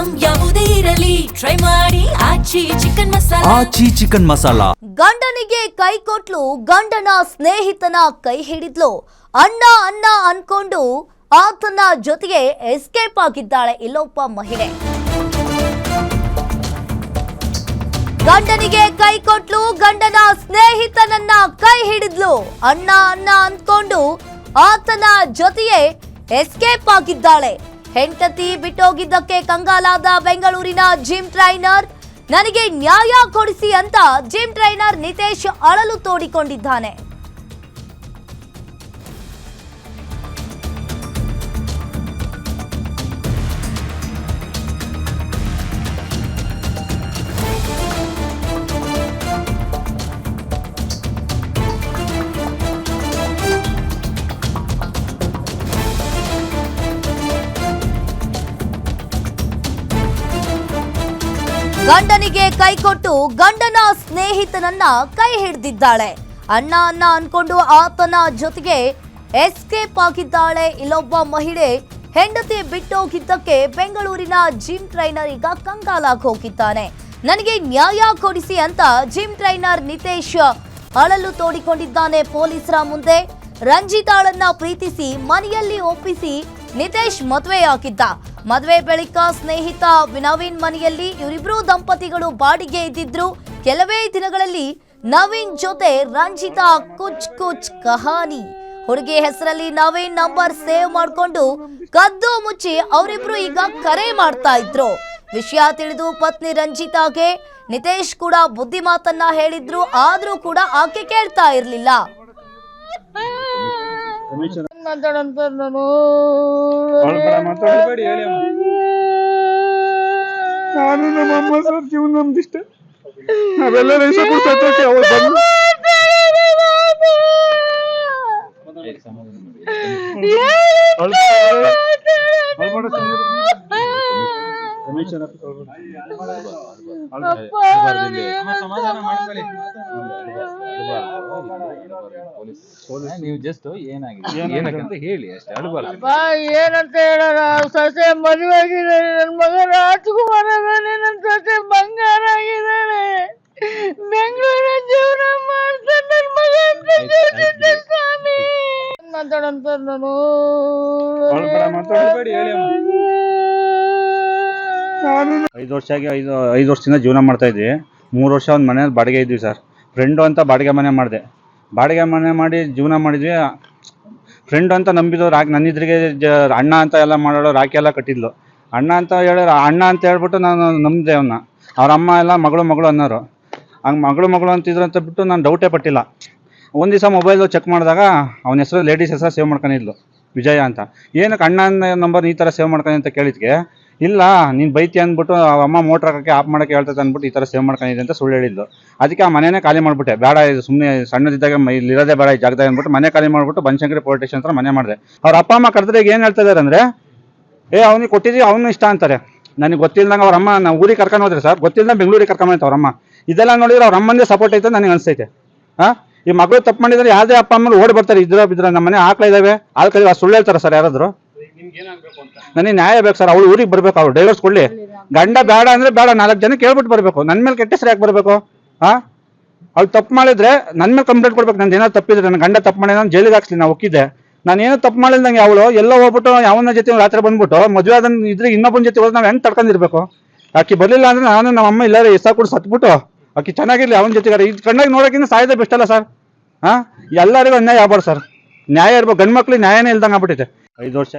Item ಯಾವುದೇ ಇರಲಿ try ಮಾಡಿ ಆಚಿ ಚಿಕನ್ ಮಸಾಲಾ. ಗಂಡನಿಗೆ ಕೈ ಕೊಟ್ಲು, ಗಂಡನ ಸ್ನೇಹಿತನ ಕೈ ಹಿಡಿದ್ಲು. ಅಣ್ಣ ಅಣ್ಣ ಅನ್ಕೊಂಡು ಆತನ ಜೊತೆಗೆ ಎಸ್ಕೇಪ್ ಆಗಿದ್ದಾಳೆ ಇಲ್ಲೊಬ್ಬ ಮಹಿಳೆ. ಗಂಡನಿಗೆ ಕೈ ಕೊಟ್ಲು, ಗಂಡನ ಸ್ನೇಹಿತನನ್ನ ಕೈ ಹಿಡಿದ್ಲು. ಅಣ್ಣ ಅಣ್ಣ ಅನ್ಕೊಂಡು ಆತನ ಜೊತೆಗೆ ಎಸ್ಕೇಪ್ ಆಗಿದ್ದಾಳೆ. ಹೆಂಡತಿ ಬಿಟ್ಟೋಗಿದ್ದಕ್ಕೆ ಕಂಗಾಲಾದ ಬೆಂಗಳೂರಿನ ಜಿಮ್ ಟ್ರೈನರ್. ನನಗೆ ನ್ಯಾಯ ಕೊಡಿಸಿ ಅಂತ ಜಿಮ್ ಟ್ರೈನರ್ ನಿತೇಶ್ ಅಳಲು ತೋಡಿಕೊಂಡಿದ್ದಾನೆ. ಗಂಡನಿಗೆ ಕೈ ಕೊಟ್ಟು ಗಂಡನ ಸ್ನೇಹಿತನನ್ನ ಕೈ ಹಿಡಿದಿದ್ದಾಳೆ. ಅಣ್ಣ ಅಣ್ಣ ಅನ್ಕೊಂಡು ಆತನ ಜೊತೆಗೆ ಎಸ್ಕೇಪ್ ಆಗಿದ್ದಾಳೆ ಇಲ್ಲೊಬ್ಬ ಮಹಿಳೆ. ಹೆಂಡತಿ ಬಿಟ್ಟೋಗಿದ್ದಕ್ಕೆ ಬೆಂಗಳೂರಿನ ಜಿಮ್ ಟ್ರೈನರ್ ಈಗ ಕಂಗಾಲಾಗಿ ಹೋಗಿದ್ದಾನೆ. ನನಗೆ ನ್ಯಾಯ ಕೊಡಿಸಿ ಅಂತ ಜಿಮ್ ಟ್ರೈನರ್ ನಿತೇಶ್ ಅಳಲು ತೋಡಿಕೊಂಡಿದ್ದಾನೆ ಪೊಲೀಸರ ಮುಂದೆ. ರಂಜಿತಾಳನ್ನ ಪ್ರೀತಿಸಿ ಮನೆಯಲ್ಲಿ ಒಪ್ಪಿಸಿ ನಿತೇಶ್ ಮದುವೆಯಾಗಿದ್ದ. ಮದುವೆ ಬಳಿಕ ಸ್ನೇಹಿತ ನವೀನ್ ಮನೆಯಲ್ಲಿ ಇವರಿಬ್ರು ದಂಪತಿಗಳು ಬಾಡಿಗೆ ಇದ್ದಿದ್ರು. ಕೆಲವೇ ದಿನಗಳಲ್ಲಿ ನವೀನ್ ಜೊತೆ ರಂಜಿತಾ ಕುಚ್ ಕುಚ್ ಕಹಾನಿ. ಹುಡುಗಿ ಹೆಸರಲ್ಲಿ ನವೀನ್ ನಂಬರ್ ಸೇವ್ ಮಾಡಿಕೊಂಡು ಕದ್ದು ಮುಚ್ಚಿ ಅವರಿಬ್ರು ಈಗ ಕರೆ ಮಾಡ್ತಾ ಇದ್ರು. ವಿಷಯ ತಿಳಿದು ಪತ್ನಿ ರಂಜಿತಾಗೆ ನಿತೇಶ್ ಕೂಡ ಬುದ್ಧಿ ಮಾತನ್ನ ಹೇಳಿದ್ರು. ಆದ್ರೂ ಕೂಡ ಆಕೆ ಕೇಳ್ತಾ ಇರ್ಲಿಲ್ಲ. ನಾನು ನಮ್ಮಮ್ಮ ಸರ್ ಜೀವನ ನಮ್ದಿಷ್ಟ ನಾವೆಲ್ಲ ನೀವು ಜಸ್ಟ್ ಏನಂತ ಹೇಳಿ ಅಷ್ಟೇ, ಅಳಬಾರ್ದು. ಏನಂತ ಹೇಳೋಣ, ಸೊಸೆ ಮದುವೆ ಆಗಿದ್ದಾಳೆ, ನನ್ನ ಮಗ ರಾಜ್ಕುಮಾರ್ ಅದಾನೆ, ನನ್ನ ಸೊಸೆ ಬಂಗಾರ ಆಗಿದ್ದಾಳೆ, ಬೆಂಗಳೂರ ಜೀವನ ಮಾಡ್ತಾನೆ ನನ್ನ ಮಗ ಅಂತ ಸ್ವಾಮಿ ಮಾತಾಡಂತ. ನಾನು 5 ವರ್ಷ ಆಗಿ 5 ವರ್ಷದಿಂದ ಜೀವನ ಮಾಡ್ತಾ ಇದ್ವಿ. 3 ವರ್ಷ ಒಂದು ಮನೇಲಿ ಬಾಡಿಗೆ ಇದ್ವಿ ಸರ್. ಫ್ರೆಂಡು ಅಂತ ಬಾಡಿಗೆ ಮನೆ ಮಾಡಿದೆ. ಬಾಡಿಗೆ ಮನೆ ಮಾಡಿ ಜೀವನ ಮಾಡಿದ್ವಿ. ಫ್ರೆಂಡು ಅಂತ ನಂಬಿದವ್ರು ನನ್ನಿದ್ರಿಗೆ ಅಣ್ಣ ಅಂತ ಎಲ್ಲ ಮಾಡೋಳು ರಾಖಿ ಎಲ್ಲ ಕಟ್ಟಿದ್ಲು. ಅಣ್ಣ ಅಂತ ಹೇಳ್ಬಿಟ್ಟು ನಾನು ನಂಬಿದೆ ಅವನ್ನ. ಅವ್ರ ಅಮ್ಮ ಎಲ್ಲ ಮಗಳು ಅನ್ನೋರು. ಹಂಗೆ ಮಗಳು ಅಂತಿದ್ರು ಅಂತ ಬಿಟ್ಟು ನಾನು ಡೌಟೇ ಪಟ್ಟಿಲ್ಲ. ಒಂದು ದಿವಸ ಮೊಬೈಲು ಚೆಕ್ ಮಾಡಿದಾಗ ಅವನ ಹೆಸರು ಲೇಡೀಸ್ ಹೆಸರು ಸೇವ್ ಮಾಡ್ಕೊಂಡಿದ್ಲು, ವಿಜಯ ಅಂತ. ಏನಕ್ಕೆ ಅಣ್ಣ ನಂಬರ್ ಈ ಥರ ಸೇವ್ ಮಾಡ್ಕೊಂಡು ಅಂತ ಕೇಳಿದ್ಕೆ, ಇಲ್ಲ ನೀನು ಬೈತಿ ಅಂದ್ಬಿಟ್ಟು ಅಮ್ಮ ಮೋಟ್ರ್ ಹಾಕೋಕ್ಕೆ ಆಫ್ ಮಾಡೋಕ್ಕೆ ಹೇಳ್ತೈತೆ ಅಂದ್ಬಿಟ್ಟು ಈ ಥರ ಸೇವ್ ಮಾಡ್ಕೊಂಡಿದ್ದೆ ಅಂತ ಸುಳ್ಳು ಹೇಳಿದ್ಲು. ಅದಕ್ಕೆ ಆ ಮನೆಯೇ ಖಾಲಿ ಮಾಡಿಬಿಟ್ಟೆ. ಬೇಡ, ಇದು ಸುಮ್ಮನೆ ಸಣ್ಣದಿದ್ದಾಗ ಇಲ್ಲಿರೋದೇ ಬೇಡ ಈ ಜಾಗದಾಗ ಅಂದ್ಬಿಟ್ಟು ಮನೆ ಖಾಲಿ ಮಾಡಿಬಿಟ್ಟು ಬನಶಂಕರಿ ಪೊಲೀಸ್ ಸ್ಟೇಷನ್ ಹತ್ರ ಮನೆ ಮಾಡಿದೆ. ಅವ್ರ ಅಪ್ಪ ಅಮ್ಮ ಕರೆದ್ರೆ ಈಗ ಏನು ಹೇಳ್ತಾ ಇದ್ದಾರೆ ಅಂದರೆ, ಅವ್ನಿಗೆ ಕೊಟ್ಟಿದ್ದೀವಿ, ಅವನು ಇಷ್ಟ ಅಂತಾರೆ. ನನಗೆ ಗೊತ್ತಿಲ್ಲದಂಗೆ ಅವ್ರ ಅಮ್ಮ ನಾವು ಊರಿಗೆ ಕರ್ಕೊಂಡು ಹೋದ್ರೆ ಸರ್, ಗೊತ್ತಿಲ್ಲದಂಗೆ ಬೆಂಗಳೂರಿಗೆ ಕರ್ಕೊಂಬಂತ ಅವ್ರ ಅಮ್ಮ. ಇದೆಲ್ಲ ನೋಡಿದ್ರೆ ಅವ್ರ ಅಮ್ಮಂದೇ ಸಪೋರ್ಟ್ ಐತೆ ನನಗೆ ಅನಿಸ್ತೈತೆ. ಈ ಮಗಳು ತಪ್ಪು ಮಾಡಿದ್ರೆ ಯಾವುದೇ ಅಪ್ಪ ಅಮ್ಮ ಓಡಿ ಬರ್ತಾರೆ. ಬಿದ್ರೆ ನಮ್ಮ ಮನೆ ಆಕಳ ಇದ್ದಾವೆ, ಆಲ್ಕಳಿವೆ, ಸುಳ್ಳು ಹೇಳ್ತಾರೆ ಸರ್ ಯಾರಾದ್ರು. ನನಗೆ ನ್ಯಾಯ ಬೇಕು ಸರ್. ಅವಳು ಊರಿಗೆ ಬರ್ಬೇಕು, ಅವ್ಳು ಡೈವರ್ಸ್ ಕೊಡ್ಲಿ. ಗಂಡ ಬೇಡ ಅಂದ್ರೆ ಬೇಡ, 4 ಜನ ಕೇಳ್ಬಿಟ್ಟು ಬರ್ಬೇಕು. ನನ್ನ ಮೇಲೆ ಕೆಟ್ಟ ಹೆಸರು ಯಾಕೆ ಬರಬೇಕು? ಅವ್ಳು ತಪ್ಪು ಮಾಡಿದ್ರೆ ನನ್ನ ಮೇಲೆ ಕಂಪ್ಲೇಂಟ್ ಕೊಡ್ಬೇಕು. ನಂದು ಏನಾದ್ರು ತಪ್ಪಿದ್ರೆ, ನನ್ನ ಗಂಡ ತಪ್ಪು ಮಾಡಿ ನಾನು ಜೈಲಿಗೆ ಹಾಕ್ಸ್ಲಿ, ನಾವು ಒಕ್ಕಿದ್ದೆ. ನಾನು ಏನೋ ತಪ್ಪು ಮಾಡಿಲ್ದಂಗೆ ಅವಳು ಎಲ್ಲೋ ಹೋಗ್ಬಿಟ್ಟು ಯಾವನ ಜೊತೆ ರಾತ್ರಿ ಬಂದ್ಬಿಟ್ಟು ಮದುವೆ ಆದ ಇದ್ರೆ ಇನ್ನೊಬ್ಬನ ಜೊತೆ ಹೋದ್ರೆ ನಾವು ಹೆಂಗೆ ತಡ್ಕೊಂಡಿರ್ಬೇಕು? ಆಕಿ ಬರಲಿಲ್ಲ ಅಂದ್ರೆ ನಾನು ನಮ್ಮ ಅಮ್ಮ ಇಲ್ಲಾರೆ ಎಸ ಕೂಡ ಸತ್ಬಿಟ್ಟು ಆಕಿ ಚೆನ್ನಾಗಿರ್ಲಿ ಅವನ ಜೊತೆಗಾರ. ಇದು ಕಣ್ಣಾಗಿ ನೋಡೋಕ್ಕಿಂತ ಸಾಯ್ದೆ ಬೆಸ್ಟ್ ಅಲ್ಲ ಸರ್? ಎಲ್ಲರಿಗೂ ಅನ್ಯಾಯ ಆಗ್ಬಾರ್ದು ಸರ್. ನ್ಯಾಯ ಇರ್ಬೇಕು. ಗಂಡು ಮಕ್ಳಿಗೆ ನ್ಯಾಯನೇ ಇಲ್ದಂಗೆ ಆಗ್ಬಿಟ್ಟೈತೆ. 5 ವರ್ಷ